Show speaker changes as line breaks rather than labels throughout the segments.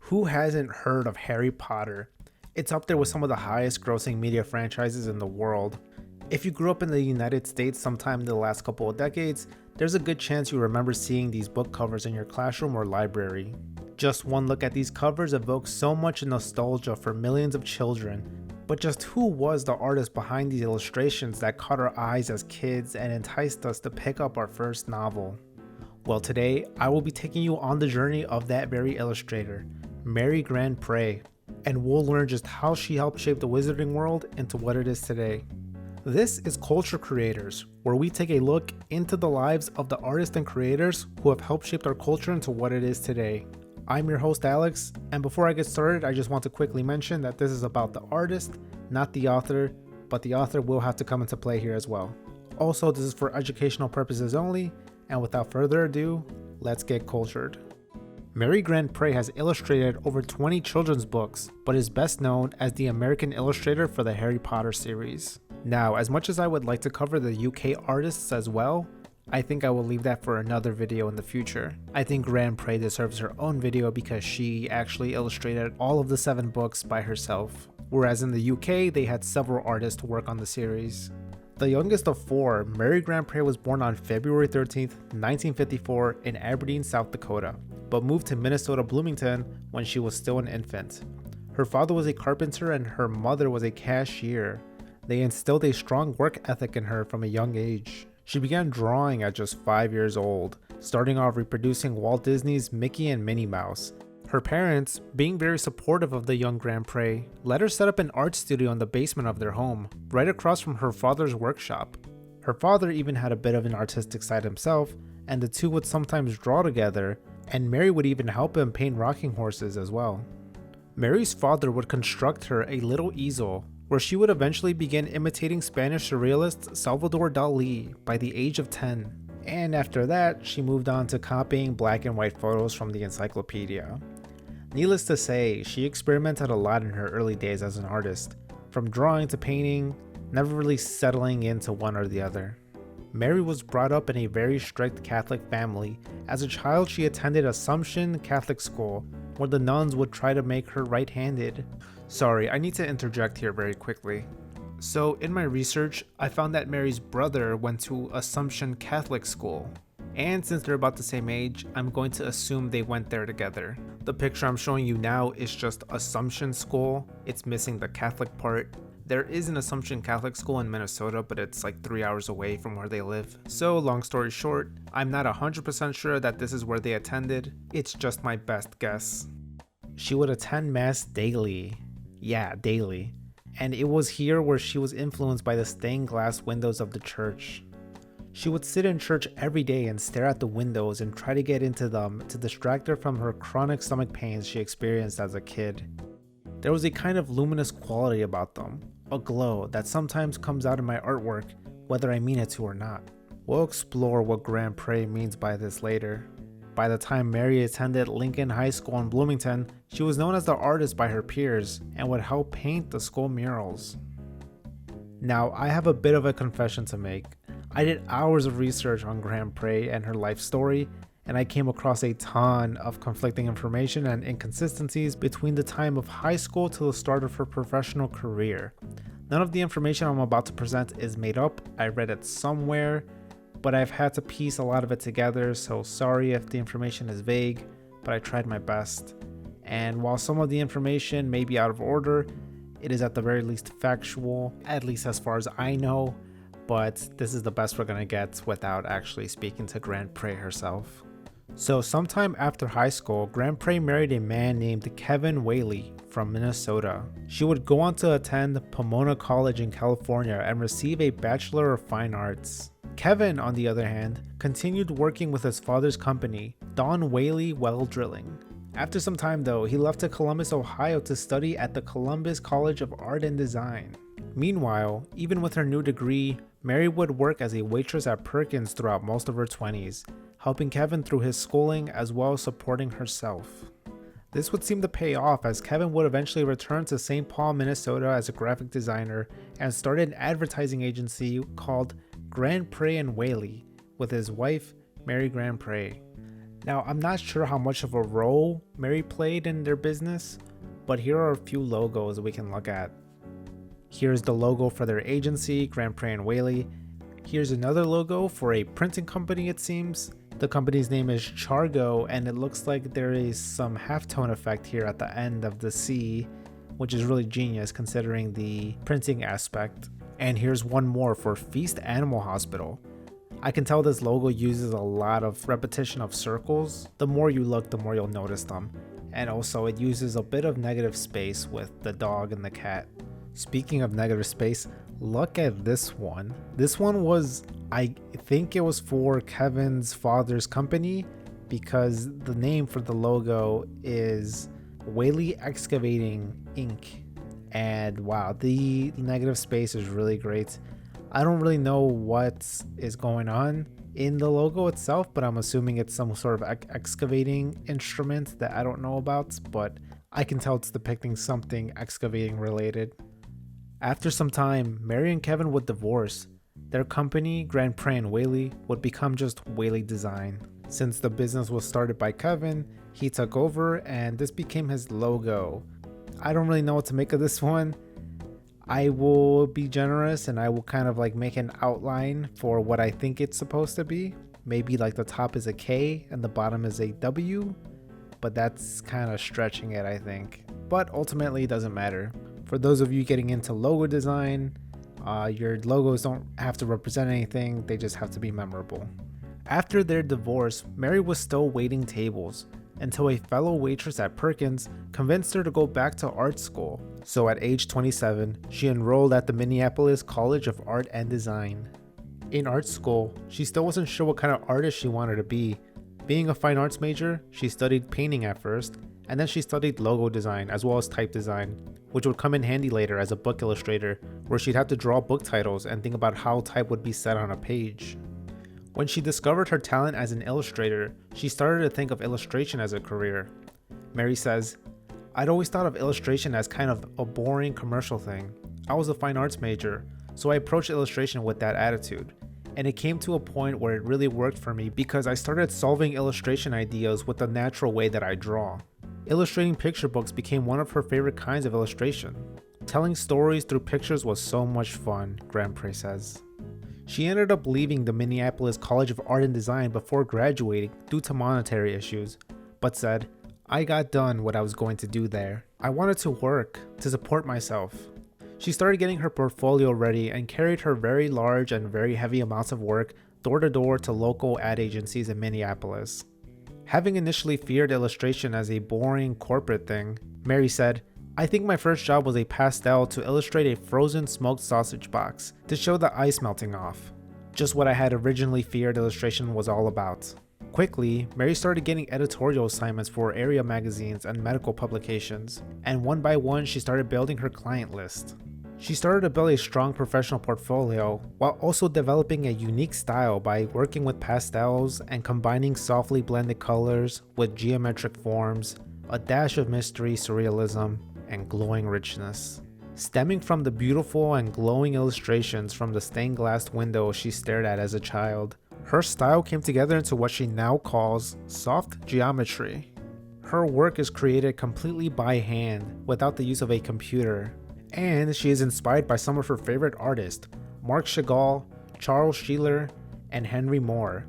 Who hasn't heard of Harry Potter? It's up there with some of the highest grossing media franchises in the world. If you grew up in the United States sometime in the last couple of decades, there's a good chance you remember seeing these book covers in your classroom or library. Just one look at these covers evokes so much nostalgia for millions of children. But just who was the artist behind these illustrations that caught our eyes as kids and enticed us to pick up our first novel? Well, today I will be taking you on the journey of that very illustrator, Mary Grandpre, and we'll learn just how she helped shape the wizarding world into what it is today. This is Culture Creators, where we take a look into the lives of the artists and creators who have helped shape our culture into what it is today. I'm your host Alex, and before I get started, I just want to quickly mention that this is about the artist, not the author, but the author will have to come into play here as well. Also, this is for educational purposes only, and without further ado, let's get cultured. Mary Grandpre has illustrated over 20 children's books, but is best known as the American illustrator for the Harry Potter series. Now, as much as I would like to cover the UK artists as well, I think I will leave that for another video in the future. I think Grandpre deserves her own video because she actually illustrated all of the 7 books by herself, whereas in the UK they had several artists work on the series. The youngest of 4, Mary Grandpre was born on February 13th, 1954 in Aberdeen, South Dakota, but moved to Minnesota Bloomington when she was still an infant. Her father was a carpenter and her mother was a cashier. They instilled a strong work ethic in her from a young age. She began drawing at just 5 years old, starting off reproducing Walt Disney's Mickey and Minnie Mouse. Her parents, being very supportive of the young Grandpre, let her set up an art studio in the basement of their home, right across from her father's workshop. Her father even had a bit of an artistic side himself, and the two would sometimes draw together, and Mary would even help him paint rocking horses as well. Mary's father would construct her a little easel, where she would eventually begin imitating Spanish surrealist Salvador Dali by the age of 10. And after that, she moved on to copying black and white photos from the encyclopedia. Needless to say, she experimented a lot in her early days as an artist, from drawing to painting, never really settling into one or the other. Mary was brought up in a very strict Catholic family. As a child, she attended Assumption Catholic School, where the nuns would try to make her right-handed. Sorry, I need to interject here very quickly. So, in my research, I found that Mary's brother went to Assumption Catholic School. And since they're about the same age, I'm going to assume they went there together. The picture I'm showing you now is just Assumption School. It's missing the Catholic part. There is an Assumption Catholic School in Minnesota, but it's like 3 hours away from where they live. So long story short, I'm not 100% sure that this is where they attended. It's just my best guess. She would attend mass daily. Yeah, daily. And it was here where she was influenced by the stained glass windows of the church. She would sit in church every day and stare at the windows and try to get into them to distract her from her chronic stomach pains she experienced as a kid. There was a kind of luminous quality about them, a glow that sometimes comes out in my artwork, whether I mean it to or not. We'll explore what Grandpre means by this later. By the time Mary attended Lincoln High School in Bloomington, she was known as the artist by her peers and would help paint the school murals. Now, I have a bit of a confession to make. I did hours of research on Grandpre and her life story, and I came across a ton of conflicting information and inconsistencies between the time of high school to the start of her professional career. None of the information I'm about to present is made up. I read it somewhere, but I've had to piece a lot of it together, so sorry if the information is vague, but I tried my best. And while some of the information may be out of order, it is at the very least factual, at least as far as I know, but this is the best we're gonna get without actually speaking to Grandpre herself. So sometime after high school, Grandpre married a man named Kevin Whaley from Minnesota. She would go on to attend Pomona College in California and receive a Bachelor of Fine Arts. Kevin, on the other hand, continued working with his father's company, Don Whaley Well Drilling. After some time though, he left to Columbus, Ohio to study at the Columbus College of Art and Design. Meanwhile, even with her new degree, Mary would work as a waitress at Perkins throughout most of her 20s, helping Kevin through his schooling as well as supporting herself. This would seem to pay off as Kevin would eventually return to St. Paul, Minnesota as a graphic designer and started an advertising agency called Grandpre and Whaley with his wife, Mary Grandpre. Now, I'm not sure how much of a role Mary played in their business, but here are a few logos we can look at. Here's the logo for their agency, Grandpre and Whaley. Here's another logo for a printing company, it seems. The company's name is Chargo, and it looks like there is some halftone effect here at the end of the C, which is really genius considering the printing aspect. And here's one more for Feast Animal Hospital. I can tell this logo uses a lot of repetition of circles. The more you look, the more you'll notice them. And also it uses a bit of negative space with the dog and the cat. Speaking of negative space, look at this one. This one was, I think it was for Kevin's father's company, because the name for the logo is Whaley Excavating Inc. And wow, the negative space is really great. I don't really know what is going on in the logo itself, but I'm assuming it's some sort of excavating instrument that I don't know about, but I can tell it's depicting something excavating related. After some time, Mary and Kevin would divorce. Their company, Grandpre and Whaley, would become just Whaley Design. Since the business was started by Kevin, he took over and this became his logo. I don't really know what to make of this one. I will be generous and I will kind of like make an outline for what I think it's supposed to be. Maybe like the top is a K and the bottom is a W, but that's kind of stretching it, I think. But ultimately it doesn't matter. For those of you getting into logo design, your logos don't have to represent anything, they just have to be memorable. After their divorce, Mary was still waiting tables until a fellow waitress at Perkins convinced her to go back to art school. So at age 27, she enrolled at the Minneapolis College of Art and Design. In art school, she still wasn't sure what kind of artist she wanted to be. Being a fine arts major, she studied painting at first, and then she studied logo design as well as type design, which would come in handy later as a book illustrator, where she'd have to draw book titles and think about how type would be set on a page. When she discovered her talent as an illustrator, she started to think of illustration as a career. Mary says, "I'd always thought of illustration as kind of a boring commercial thing. I was a fine arts major, so I approached illustration with that attitude. And it came to a point where it really worked for me because I started solving illustration ideas with the natural way that I draw." Illustrating picture books became one of her favorite kinds of illustration. Telling stories through pictures was so much fun, Grandpre says. She ended up leaving the Minneapolis College of Art and Design before graduating due to monetary issues, but said, "I got done what I was going to do there. I wanted to work, to support myself." She started getting her portfolio ready and carried her very large and very heavy amounts of work door to door to local ad agencies in Minneapolis. Having initially feared illustration as a boring corporate thing, Mary said, "I think my first job was a pastel to illustrate a frozen smoked sausage box to show the ice melting off. Just what I had originally feared illustration was all about." Quickly, Mary started getting editorial assignments for area magazines and medical publications, and one by one she started building her client list. She started to build a strong professional portfolio while also developing a unique style by working with pastels and combining softly blended colors with geometric forms, a dash of mystery, surrealism, and glowing richness. Stemming from the beautiful and glowing illustrations from the stained glass window she stared at as a child, her style came together into what she now calls soft geometry. Her work is created completely by hand without the use of a computer, and she is inspired by some of her favorite artists, Marc Chagall, Charles Sheeler, and Henry Moore.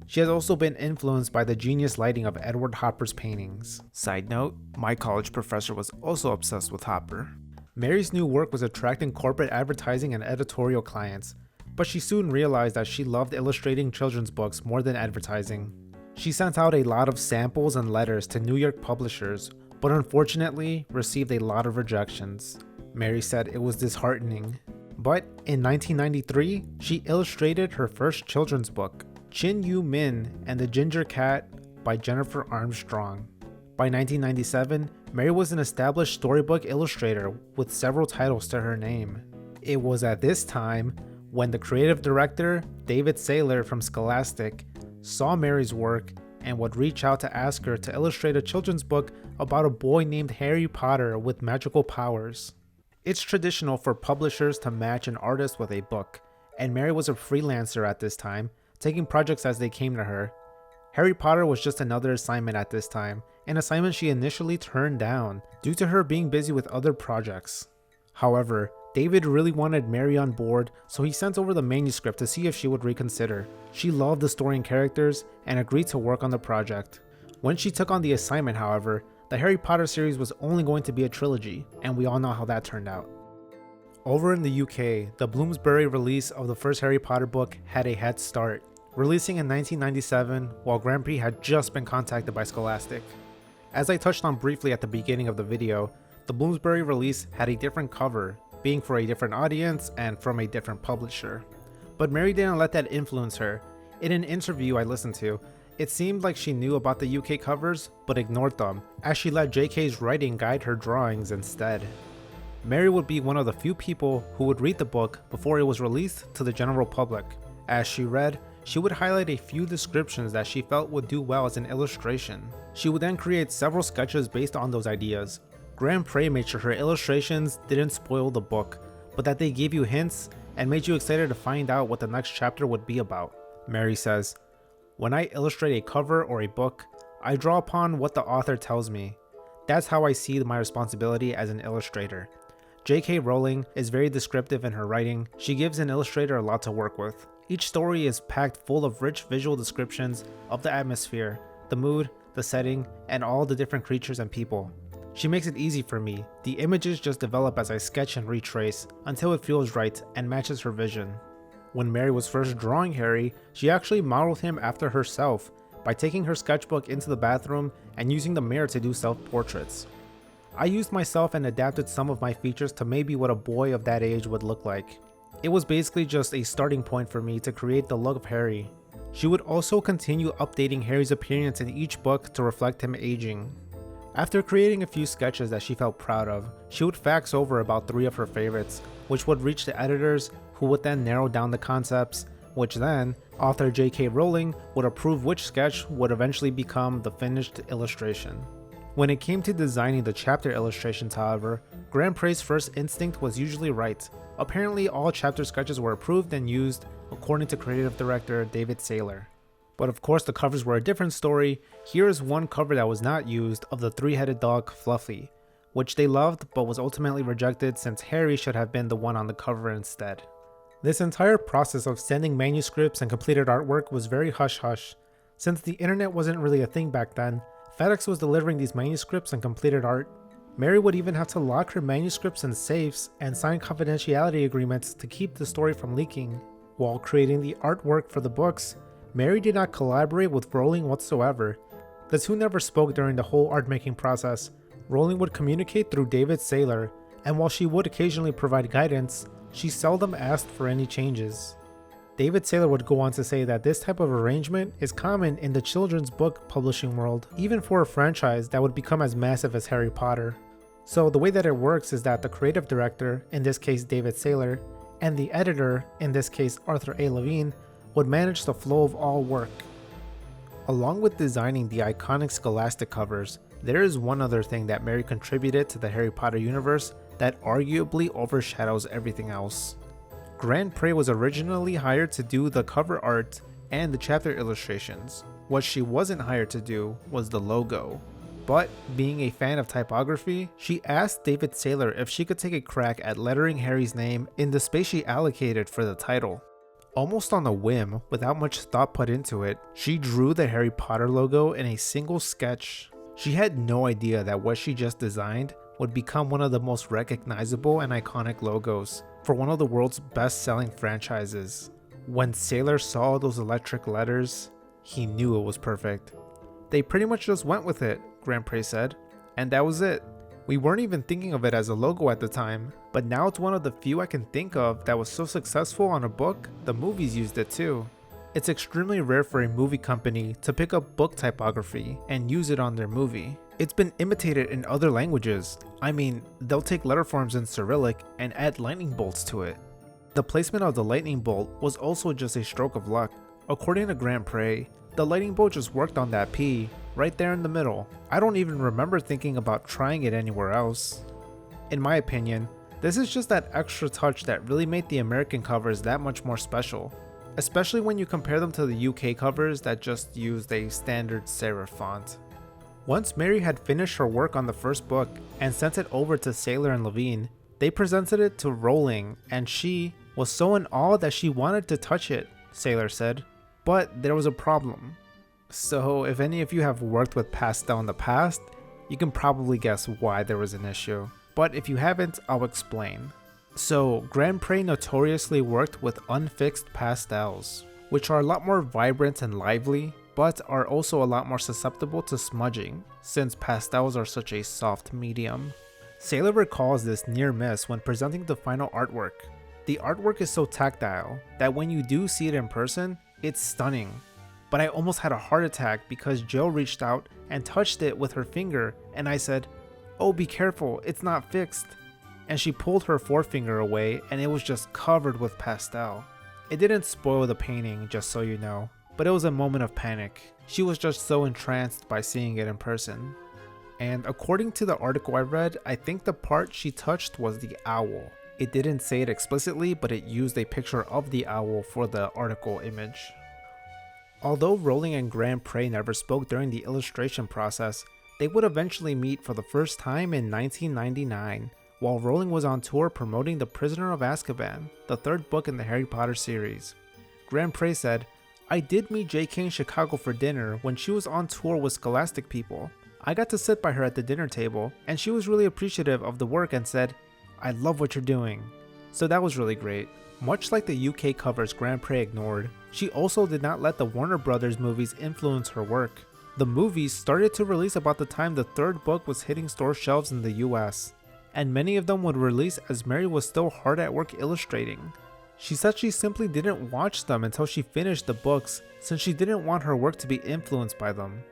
She has also been influenced by the genius lighting of Edward Hopper's paintings. Side note, my college professor was also obsessed with Hopper. Mary's new work was attracting corporate advertising and editorial clients, but she soon realized that she loved illustrating children's books more than advertising. She sent out a lot of samples and letters to New York publishers, but unfortunately received a lot of rejections. Mary said it was disheartening. But in 1993, she illustrated her first children's book, Chin Yu Min and the Ginger Cat by Jennifer Armstrong. By 1997, Mary was an established storybook illustrator with several titles to her name. It was at this time when the creative director, David Saylor from Scholastic, saw Mary's work and would reach out to ask her to illustrate a children's book about a boy named Harry Potter with magical powers. It's traditional for publishers to match an artist with a book, and Mary was a freelancer at this time, taking projects as they came to her. Harry Potter was just another assignment at this time, an assignment she initially turned down due to her being busy with other projects. However, David really wanted Mary on board, so he sent over the manuscript to see if she would reconsider. She loved the story and characters and agreed to work on the project. When she took on the assignment, however, the Harry Potter series was only going to be a trilogy, and we all know how that turned out. Over in the UK, the Bloomsbury release of the first Harry Potter book had a head start, releasing in 1997 while Grandpre had just been contacted by Scholastic. As I touched on briefly at the beginning of the video, the Bloomsbury release had a different cover, being for a different audience and from a different publisher. But Mary didn't let that influence her. In an interview I listened to, it seemed like she knew about the UK covers but ignored them, as she let JK's writing guide her drawings instead. Mary would be one of the few people who would read the book before it was released to the general public. As she read, she would highlight a few descriptions that she felt would do well as an illustration. She would then create several sketches based on those ideas. Grandpre made sure her illustrations didn't spoil the book, but that they gave you hints and made you excited to find out what the next chapter would be about. Mary says, "When I illustrate a cover or a book, I draw upon what the author tells me. That's how I see my responsibility as an illustrator." J.K. Rowling is very descriptive in her writing. She gives an illustrator a lot to work with. Each story is packed full of rich visual descriptions of the atmosphere, the mood, the setting, and all the different creatures and people. She makes it easy for me. The images just develop as I sketch and retrace until it feels right and matches her vision. When Mary was first drawing Harry, she actually modeled him after herself by taking her sketchbook into the bathroom and using the mirror to do self-portraits. I used myself and adapted some of my features to maybe what a boy of that age would look like. It was basically just a starting point for me to create the look of Harry. She would also continue updating Harry's appearance in each book to reflect him aging. After creating a few sketches that she felt proud of, she would fax over about 3 of her favorites, which would reach the editors, who would then narrow down the concepts, which then, author J.K. Rowling would approve which sketch would eventually become the finished illustration. When it came to designing the chapter illustrations, however, Grandpre's first instinct was usually right. Apparently, all chapter sketches were approved and used, according to creative director David Saylor. But of course, the covers were a different story. Here is one cover that was not used of the 3-headed dog Fluffy, which they loved but was ultimately rejected since Harry should have been the one on the cover instead. This entire process of sending manuscripts and completed artwork was very hush-hush. Since the internet wasn't really a thing back then, FedEx was delivering these manuscripts and completed art. Mary would even have to lock her manuscripts in safes and sign confidentiality agreements to keep the story from leaking. While creating the artwork for the books, Mary did not collaborate with Rowling whatsoever. The two never spoke during the whole art making process. Rowling would communicate through David Saylor, and while she would occasionally provide guidance, she seldom asked for any changes. David Saylor would go on to say that this type of arrangement is common in the children's book publishing world, even for a franchise that would become as massive as Harry Potter. So the way that it works is that the creative director, in this case David Saylor, and the editor, in this case Arthur A. Levine, would manage the flow of all work. Along with designing the iconic Scholastic covers, there is one other thing that Mary contributed to the Harry Potter universe that arguably overshadows everything else. Grandpre was originally hired to do the cover art and the chapter illustrations. What she wasn't hired to do was the logo. But being a fan of typography, she asked David Saylor if she could take a crack at lettering Harry's name in the space she allocated for the title. Almost on a whim, without much thought put into it, she drew the Harry Potter logo in a single sketch. She had no idea that what she just designed would become one of the most recognizable and iconic logos for one of the world's best-selling franchises. When Saylor saw those electric letters, he knew it was perfect. "They pretty much just went with it," Grandpre said, "and that was it. We weren't even thinking of it as a logo at the time, but now it's one of the few I can think of that was so successful on a book, the movies used it too. It's extremely rare for a movie company to pick up book typography and use it on their movie. It's been imitated in other languages. I mean, they'll take letter forms in Cyrillic and add lightning bolts to it." The placement of the lightning bolt was also just a stroke of luck. According to Grandpre, the lightning bolt just worked on that P, right there in the middle. I don't even remember thinking about trying it anywhere else. In my opinion, this is just that extra touch that really made the American covers that much more special. especially when you compare them to the UK covers that just used a standard serif font. Once Mary had finished her work on the first book and sent it over to Sailor and Levine, they presented it to Rowling, and she was so in awe that she wanted to touch it, Sailor said. But there was a problem. So if any of you have worked with pastel in the past, you can probably guess why there was an issue. But if you haven't, I'll explain. So Grandpre notoriously worked with unfixed pastels, which are a lot more vibrant and lively, but are also a lot more susceptible to smudging, since pastels are such a soft medium. Sailor recalls this near miss when presenting the final artwork. The artwork is so tactile that when you do see it in person, it's stunning. But I almost had a heart attack because Jill reached out and touched it with her finger, and I said, "Oh, be careful, it's not fixed." And she pulled her forefinger away and it was just covered with pastel. It didn't spoil the painting, just so you know, but it was a moment of panic. She was just so entranced by seeing it in person. And according to the article I read, I think the part she touched was the owl. It didn't say it explicitly, but it used a picture of the owl for the article image. Although Rowling and Grandpre never spoke during the illustration process, they would eventually meet for the first time in 1999, while Rowling was on tour promoting The Prisoner of Azkaban, the third book in the Harry Potter series. Grandpre said, "I did meet J.K. in Chicago for dinner when she was on tour with Scholastic people. I got to sit by her at the dinner table, and she was really appreciative of the work and said, 'I love what you're doing.' So that was really great." Much like the UK covers Grandpre ignored, she also did not let the Warner Brothers movies influence her work. The movies started to release about the time the third book was hitting store shelves in the US, and many of them would release as Mary was still hard at work illustrating. She said she simply didn't watch them until she finished the books, since she didn't want her work to be influenced by them.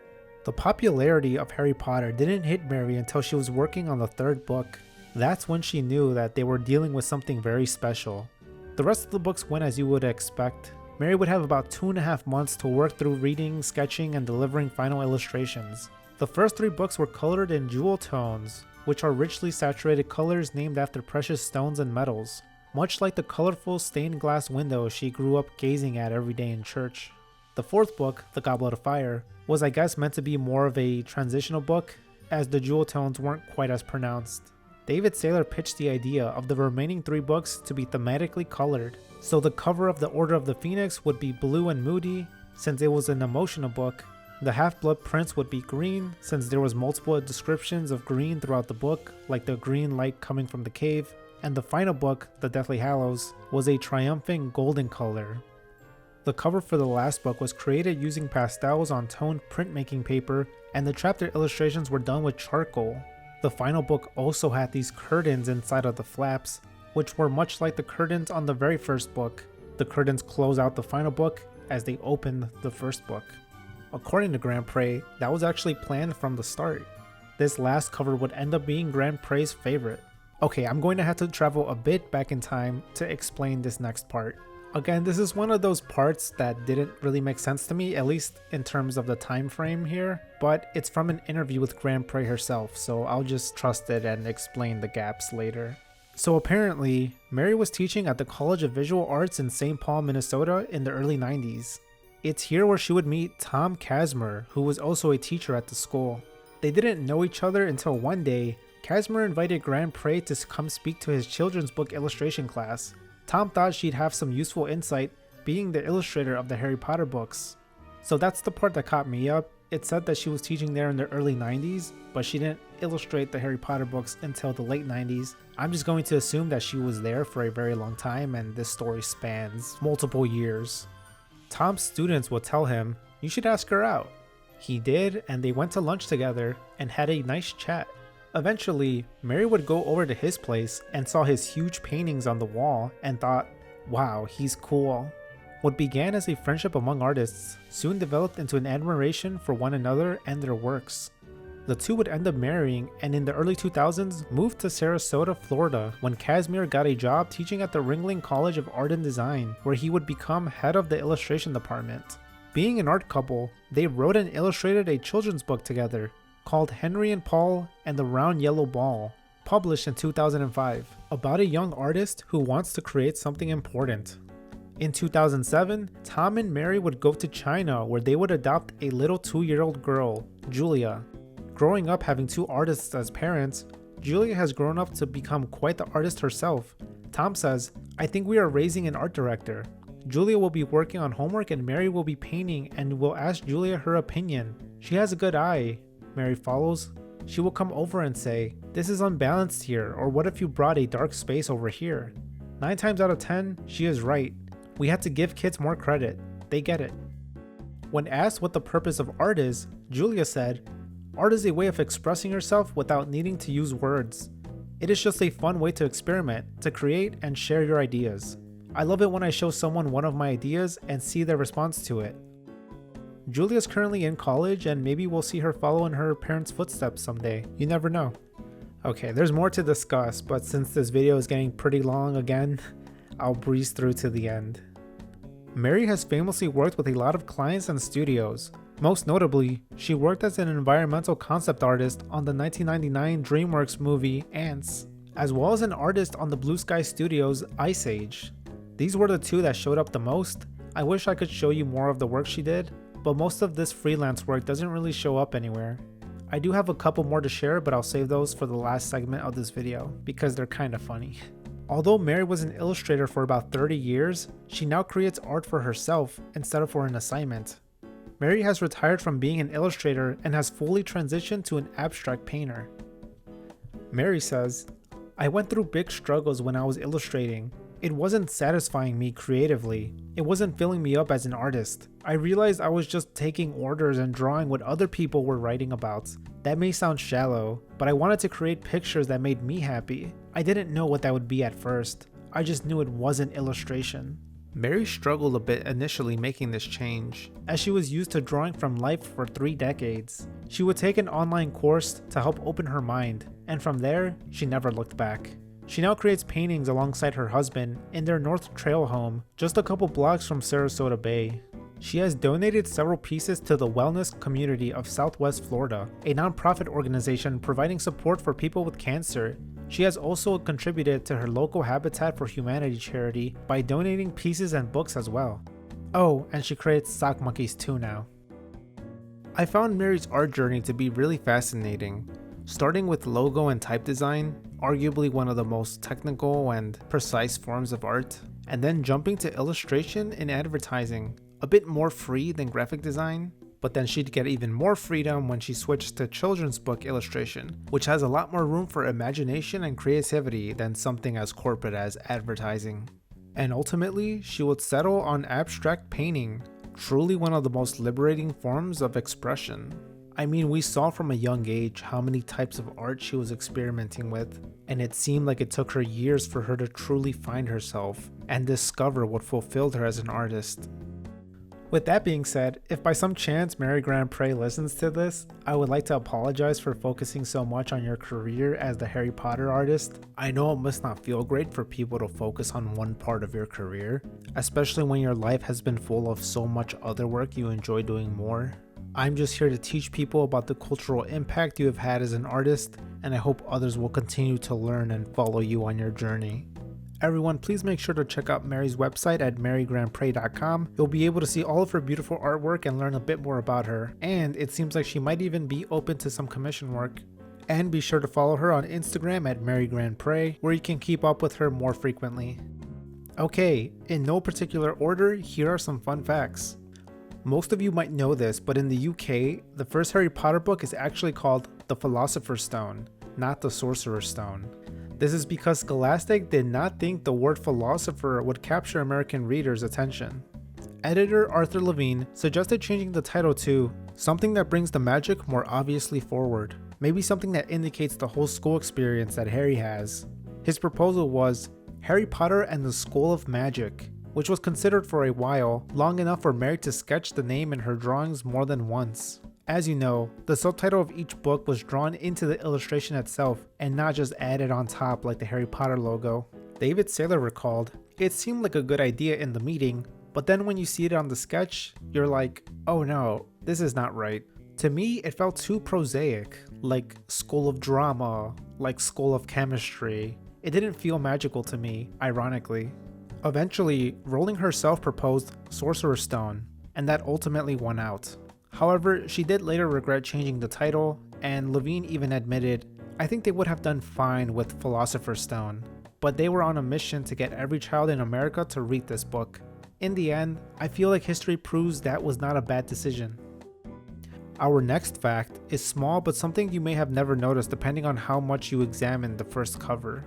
The popularity of Harry Potter didn't hit Mary until she was working on the third book. That's when she knew that they were dealing with something very special. The rest of the books went as you would expect. Mary would have about 2.5 months to work through reading, sketching, and delivering final illustrations. The first 3 books were colored in jewel tones, which are richly saturated colors named after precious stones and metals, much like the colorful stained glass windows she grew up gazing at every day in church. The fourth book, The Goblet of Fire, was I guess meant to be more of a transitional book, as the jewel tones weren't quite as pronounced. David Saylor pitched the idea of the remaining 3 books to be thematically colored, so the cover of the Order of the Phoenix would be blue and moody, since it was an emotional book. The Half-Blood Prince would be green, since there was multiple descriptions of green throughout the book, like the green light coming from the cave, and the final book, The Deathly Hallows, was a triumphant golden color. The cover for the last book was created using pastels on toned printmaking paper, and the chapter illustrations were done with charcoal. The final book also had these curtains inside of the flaps, which were much like the curtains on the very first book. The curtains close out the final book as they open the first book. According to Grandpre, that was actually planned from the start. This last cover would end up being Grandpre's favorite. Okay, I'm going to have to travel a bit back in time to explain this next part. Again, this is one of those parts that didn't really make sense to me, at least in terms of the time frame here, but it's from an interview with Grandpre herself, so I'll just trust it and explain the gaps later. So apparently, Mary was teaching at the College of Visual Arts in St. Paul, Minnesota in the early 90s. It's here where she would meet Tom Kazmer, who was also a teacher at the school. They didn't know each other until one day, Kazmer invited Grandpre to come speak to his children's book illustration class. Tom thought she'd have some useful insight, being the illustrator of the Harry Potter books. So that's the part that caught me up. It said that she was teaching there in the early 90s, but she didn't illustrate the Harry Potter books until the late 90s. I'm just going to assume that she was there for a very long time and this story spans multiple years. Tom's students would tell him, "You should ask her out." He did, and they went to lunch together and had a nice chat. Eventually, Mary would go over to his place and saw his huge paintings on the wall and thought, "Wow, he's cool." What began as a friendship among artists soon developed into an admiration for one another and their works. The two would end up marrying, and in the early 2000s moved to Sarasota, Florida, when Casimir got a job teaching at the Ringling College of Art and Design, where he would become head of the illustration department. Being an art couple, they wrote and illustrated a children's book together called Henry and Paul and the Round Yellow Ball, published in 2005, about a young artist who wants to create something important. In 2007, Tom and Mary would go to China where they would adopt a little 2-year-old girl, Julia. Growing up having two artists as parents, Julia has grown up to become quite the artist herself. Tom says, "I think we are raising an art director. Julia will be working on homework and Mary will be painting and will ask Julia her opinion. She has a good eye." Mary follows. She will come over and say, "This is unbalanced here," or "What if you brought a dark space over here?" 9 times out of 10, she is right. We have to give kids more credit. They get it. When asked what the purpose of art is, Julia said, "Art is a way of expressing yourself without needing to use words. It is just a fun way to experiment, to create and share your ideas. I love it when I show someone one of my ideas and see their response to it." Julia is currently in college and maybe we'll see her follow in her parents' footsteps someday. You never know. Okay, there's more to discuss, but since this video is getting pretty long again, I'll breeze through to the end. Mary has famously worked with a lot of clients and studios. Most notably, she worked as an environmental concept artist on the 1999 DreamWorks movie Ants, as well as an artist on the Blue Sky Studios' Ice Age. These were the two that showed up the most. I wish I could show you more of the work she did, but most of this freelance work doesn't really show up anywhere. I do have a couple more to share, but I'll save those for the last segment of this video because they're kind of funny. Although Mary was an illustrator for about 30 years, she now creates art for herself instead of for an assignment. Mary has retired from being an illustrator and has fully transitioned to an abstract painter. Mary says, "I went through big struggles when I was illustrating. It wasn't satisfying me creatively. It wasn't filling me up as an artist. I realized I was just taking orders and drawing what other people were writing about. That may sound shallow, but I wanted to create pictures that made me happy. I didn't know what that would be at first. I just knew it wasn't illustration." Mary struggled a bit initially making this change, as she was used to drawing from life for 3 decades. She would take an online course to help open her mind, and from there, she never looked back. She now creates paintings alongside her husband in their North Trail home, just a couple blocks from Sarasota Bay. She has donated several pieces to the wellness community of Southwest Florida, a nonprofit organization providing support for people with cancer. She has also contributed to her local Habitat for Humanity charity by donating pieces and books as well. Oh, and she creates sock monkeys too now. I found Mary's art journey to be really fascinating. Starting with logo and type design, arguably one of the most technical and precise forms of art, and then jumping to illustration and advertising, a bit more free than graphic design, but then she'd get even more freedom when she switched to children's book illustration, which has a lot more room for imagination and creativity than something as corporate as advertising. And ultimately, she would settle on abstract painting, truly one of the most liberating forms of expression. I mean, we saw from a young age how many types of art she was experimenting with, and it seemed like it took her years for her to truly find herself and discover what fulfilled her as an artist. With that being said, if by some chance Mary Grandpre listens to this, I would like to apologize for focusing so much on your career as the Harry Potter artist. I know it must not feel great for people to focus on one part of your career, especially when your life has been full of so much other work you enjoy doing more. I'm just here to teach people about the cultural impact you have had as an artist, and I hope others will continue to learn and follow you on your journey. Everyone, please make sure to check out Mary's website at marygrandpre.com. You'll be able to see all of her beautiful artwork and learn a bit more about her, and it seems like she might even be open to some commission work. And be sure to follow her on Instagram at Mary Grandpre, where you can keep up with her more frequently. Okay, in no particular order, here are some fun facts. Most of you might know this, but in the UK, the first Harry Potter book is actually called The Philosopher's Stone, not the Sorcerer's Stone. This is because Scholastic did not think the word philosopher would capture American readers' attention. Editor Arthur Levine suggested changing the title to something that brings the magic more obviously forward, maybe something that indicates the whole school experience that Harry has. His proposal was Harry Potter and the School of Magic, which was considered for a while, long enough for Mary to sketch the name in her drawings more than once. As you know, the subtitle of each book was drawn into the illustration itself and not just added on top like the Harry Potter logo. David Saylor recalled, "It seemed like a good idea in the meeting, but then when you see it on the sketch, you're like, oh no, this is not right. To me, it felt too prosaic, like School of Drama, like School of Chemistry. It didn't feel magical to me, ironically." Eventually, Rowling herself proposed Sorcerer's Stone, and that ultimately won out. However, she did later regret changing the title, and Levine even admitted, "I think they would have done fine with Philosopher's Stone, but they were on a mission to get every child in America to read this book." In the end, I feel like history proves that was not a bad decision. Our next fact is small but something you may have never noticed depending on how much you examine the first cover.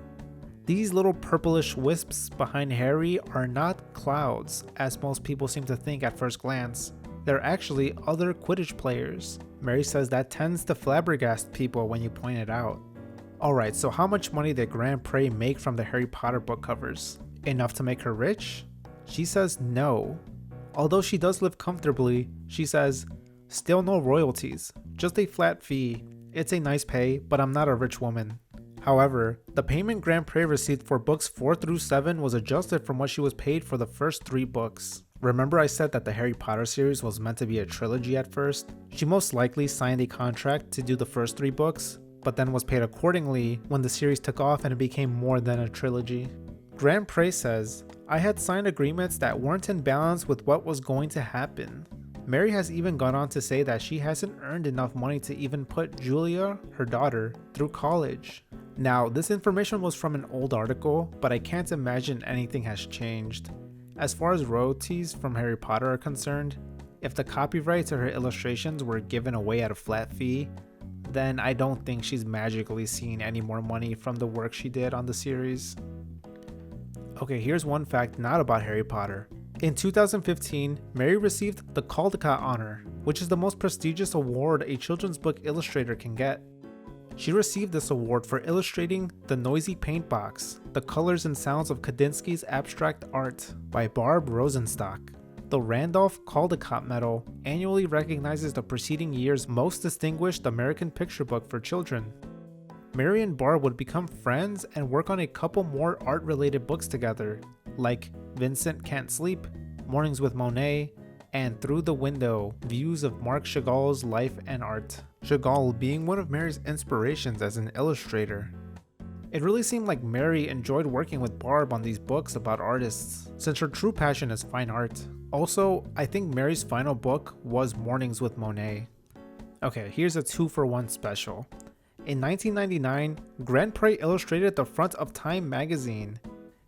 These little purplish wisps behind Harry are not clouds, as most people seem to think at first glance. They're actually other Quidditch players. Mary says that tends to flabbergast people when you point it out. Alright, so how much money did Grandpre make from the Harry Potter book covers? Enough to make her rich? She says no. Although she does live comfortably, she says, "Still no royalties, just a flat fee. It's a nice pay, but I'm not a rich woman." However, the payment Grandpre received for books 4 through 7 was adjusted from what she was paid for the first 3 books. Remember I said that the Harry Potter series was meant to be a trilogy at first? She most likely signed a contract to do the first 3 books, but then was paid accordingly when the series took off and it became more than a trilogy. Grandpre says, "I had signed agreements that weren't in balance with what was going to happen." Mary has even gone on to say that she hasn't earned enough money to even put Julia, her daughter, through college. Now, this information was from an old article, but I can't imagine anything has changed. As far as royalties from Harry Potter are concerned, if the copyright to her illustrations were given away at a flat fee, then I don't think she's magically seen any more money from the work she did on the series. Okay, here's one fact not about Harry Potter. In 2015, Mary received the Caldecott Honor, which is the most prestigious award a children's book illustrator can get. She received this award for illustrating The Noisy Paint Box, The Colors and Sounds of Kandinsky's Abstract Art by Barb Rosenstock. The Randolph Caldecott Medal annually recognizes the preceding year's most distinguished American picture book for children. Mary and Barb would become friends and work on a couple more art-related books together, like Vincent Can't Sleep, Mornings with Monet, and Through the Window, Views of Marc Chagall's Life and Art. Chagall being one of Mary's inspirations as an illustrator. It really seemed like Mary enjoyed working with Barb on these books about artists, since her true passion is fine art. Also, I think Mary's final book was Mornings with Monet. Okay, here's a 2-for-1 special. In 1999, Grandpre illustrated the front of Time magazine.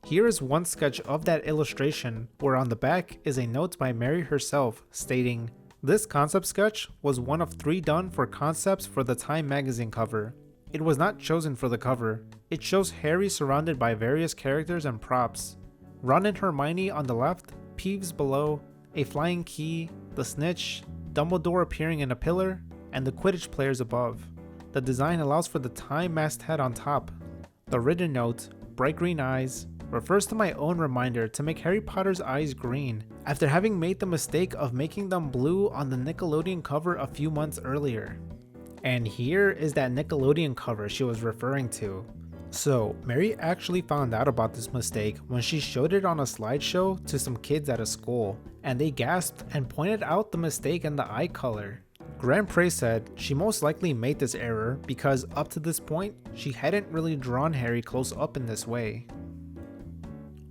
Here is one sketch of that illustration, where on the back is a note by Mary herself stating, "This concept sketch was one of 3 done for concepts for the Time magazine cover. It was not chosen for the cover. It shows Harry surrounded by various characters and props. Ron and Hermione on the left, Peeves below, a flying key, the snitch, Dumbledore appearing in a pillar, and the Quidditch players above. The design allows for the Time masthead on top. The written note, bright green eyes, refers to my own reminder to make Harry Potter's eyes green, after having made the mistake of making them blue on the Nickelodeon cover a few months earlier." And here is that Nickelodeon cover she was referring to. So, Mary actually found out about this mistake when she showed it on a slideshow to some kids at a school, and they gasped and pointed out the mistake in the eye color. Grandpre said she most likely made this error because up to this point, she hadn't really drawn Harry close up in this way.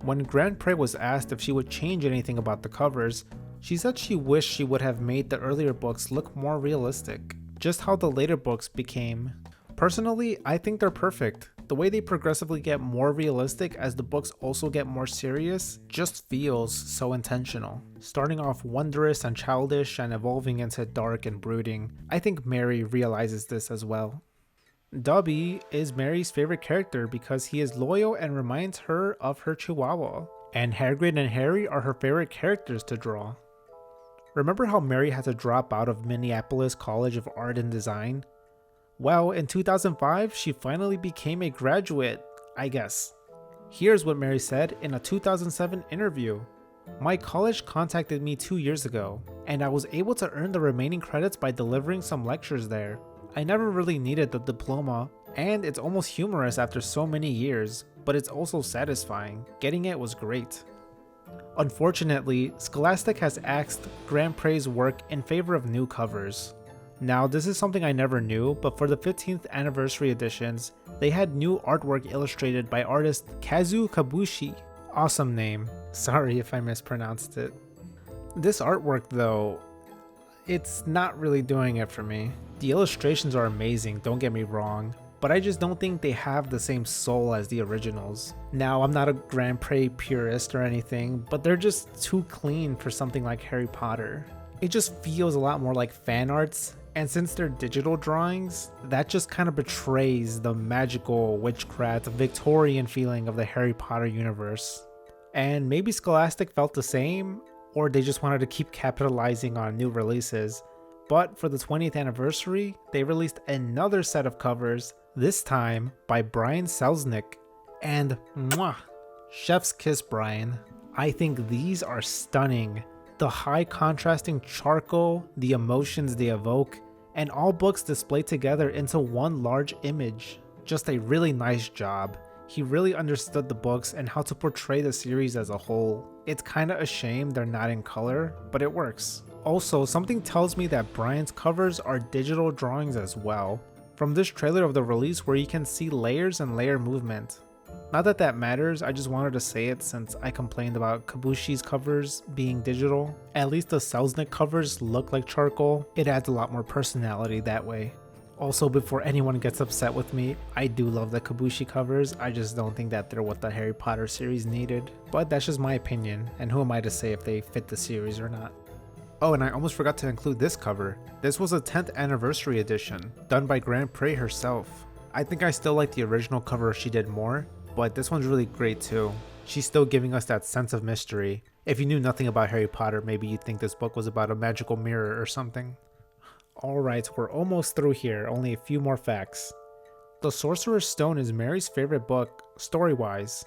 When Grandpre was asked if she would change anything about the covers, she said she wished she would have made the earlier books look more realistic, just how the later books became. Personally, I think they're perfect. The way they progressively get more realistic as the books also get more serious just feels so intentional. Starting off wondrous and childish and evolving into dark and brooding, I think Mary realizes this as well. Dobby is Mary's favorite character because he is loyal and reminds her of her chihuahua, and Hagrid and Harry are her favorite characters to draw. Remember how Mary had to drop out of Minneapolis College of Art and Design? Well, in 2005, she finally became a graduate, I guess. Here's what Mary said in a 2007 interview. "My college contacted me 2 years ago, and I was able to earn the remaining credits by delivering some lectures there. I never really needed the diploma, and it's almost humorous after so many years, but it's also satisfying. Getting it was great." Unfortunately, Scholastic has axed Grandpre's work in favor of new covers. Now, this is something I never knew, but for the 15th anniversary editions, they had new artwork illustrated by artist Kazu Kabushi. Awesome name. Sorry if I mispronounced it. This artwork though, it's not really doing it for me. The illustrations are amazing, don't get me wrong, but I just don't think they have the same soul as the originals. Now, I'm not a Grandpre purist or anything, but they're just too clean for something like Harry Potter. It just feels a lot more like fan arts, and since they're digital drawings, that just kind of betrays the magical, witchcraft, Victorian feeling of the Harry Potter universe. And maybe Scholastic felt the same, or they just wanted to keep capitalizing on new releases. But for the 20th anniversary, they released another set of covers, this time by Brian Selznick. And mwah, chef's kiss, Brian. I think these are stunning. The high contrasting charcoal, the emotions they evoke, and all books displayed together into one large image. Just a really nice job. He really understood the books and how to portray the series as a whole. It's kinda a shame they're not in color, but it works. Also, something tells me that Brian's covers are digital drawings as well, from this trailer of the release where you can see layers and layer movement. Not that that matters, I just wanted to say it since I complained about Kabushi's covers being digital. At least the Selznick covers look like charcoal. It adds a lot more personality that way. Also, before anyone gets upset with me, I do love the Kabushi covers, I just don't think that they're what the Harry Potter series needed. But that's just my opinion, and who am I to say if they fit the series or not. Oh, and I almost forgot to include this cover. This was a 10th anniversary edition, done by Grandpre herself. I think I still like the original cover she did more, but this one's really great too. She's still giving us that sense of mystery. If you knew nothing about Harry Potter, maybe you'd think this book was about a magical mirror or something. Alright, we're almost through here, only a few more facts. The Sorcerer's Stone is Mary's favorite book, story-wise.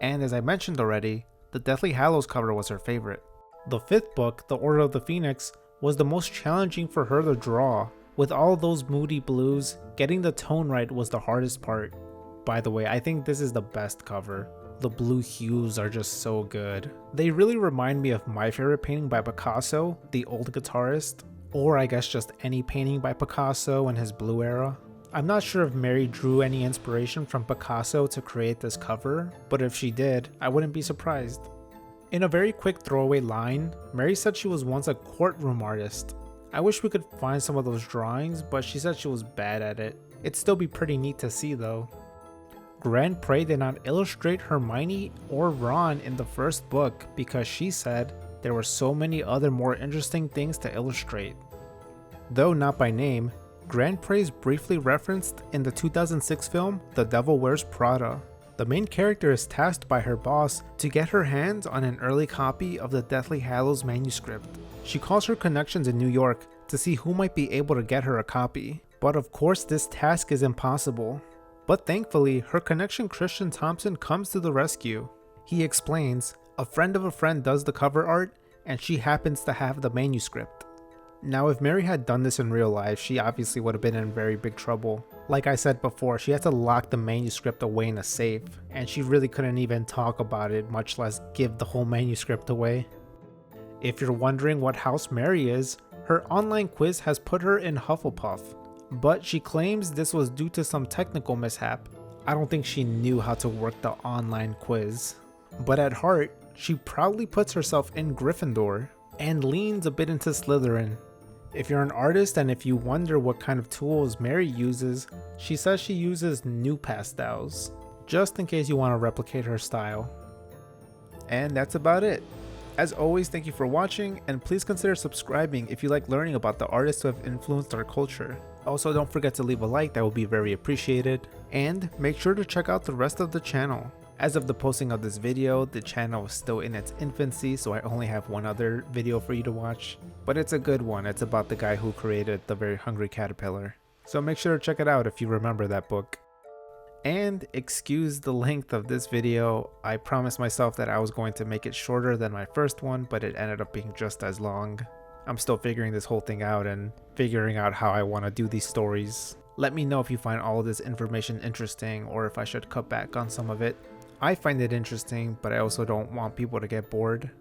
And as I mentioned already, the Deathly Hallows cover was her favorite. The 5th book, The Order of the Phoenix, was the most challenging for her to draw. With all those moody blues, getting the tone right was the hardest part. By the way, I think this is the best cover. The blue hues are just so good. They really remind me of my favorite painting by Picasso, the old guitarist. Or I guess just any painting by Picasso in his blue era. I'm not sure if Mary drew any inspiration from Picasso to create this cover, but if she did, I wouldn't be surprised. In a very quick throwaway line, Mary said she was once a courtroom artist. I wish we could find some of those drawings, but she said she was bad at it. It'd still be pretty neat to see though. Grandpre did not illustrate Hermione or Ron in the first book because she said there were so many other more interesting things to illustrate. Though not by name, Grandpre is briefly referenced in the 2006 film The Devil Wears Prada. The main character is tasked by her boss to get her hands on an early copy of the Deathly Hallows manuscript. She calls her connections in New York to see who might be able to get her a copy. But of course this task is impossible. But thankfully, her connection Christian Thompson comes to the rescue. He explains, a friend of a friend does the cover art, and she happens to have the manuscript. Now if Mary had done this in real life, she obviously would have been in very big trouble. Like I said before, she had to lock the manuscript away in a safe, and she really couldn't even talk about it, much less give the whole manuscript away. If you're wondering what house Mary is, her online quiz has put her in Hufflepuff, but she claims this was due to some technical mishap. I don't think she knew how to work the online quiz. But at heart, she proudly puts herself in Gryffindor, and leans a bit into Slytherin. If you're an artist and if you wonder what kind of tools Mary uses, she says she uses new pastels, just in case you want to replicate her style. And that's about it. As always, thank you for watching, and please consider subscribing if you like learning about the artists who have influenced our culture. Also, don't forget to leave a like, that would be very appreciated, and make sure to check out the rest of the channel. As of the posting of this video, the channel is still in its infancy, so I only have one other video for you to watch. But it's a good one, it's about the guy who created The Very Hungry Caterpillar. So make sure to check it out if you remember that book. And excuse the length of this video, I promised myself that I was going to make it shorter than my first one, but it ended up being just as long. I'm still figuring this whole thing out and figuring out how I want to do these stories. Let me know if you find all of this information interesting or if I should cut back on some of it. I find it interesting, but I also don't want people to get bored.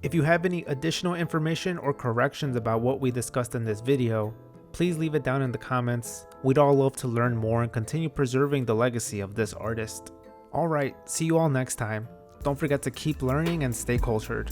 If you have any additional information or corrections about what we discussed in this video, please leave it down in the comments. We'd all love to learn more and continue preserving the legacy of this artist. Alright, see you all next time. Don't forget to keep learning and stay cultured.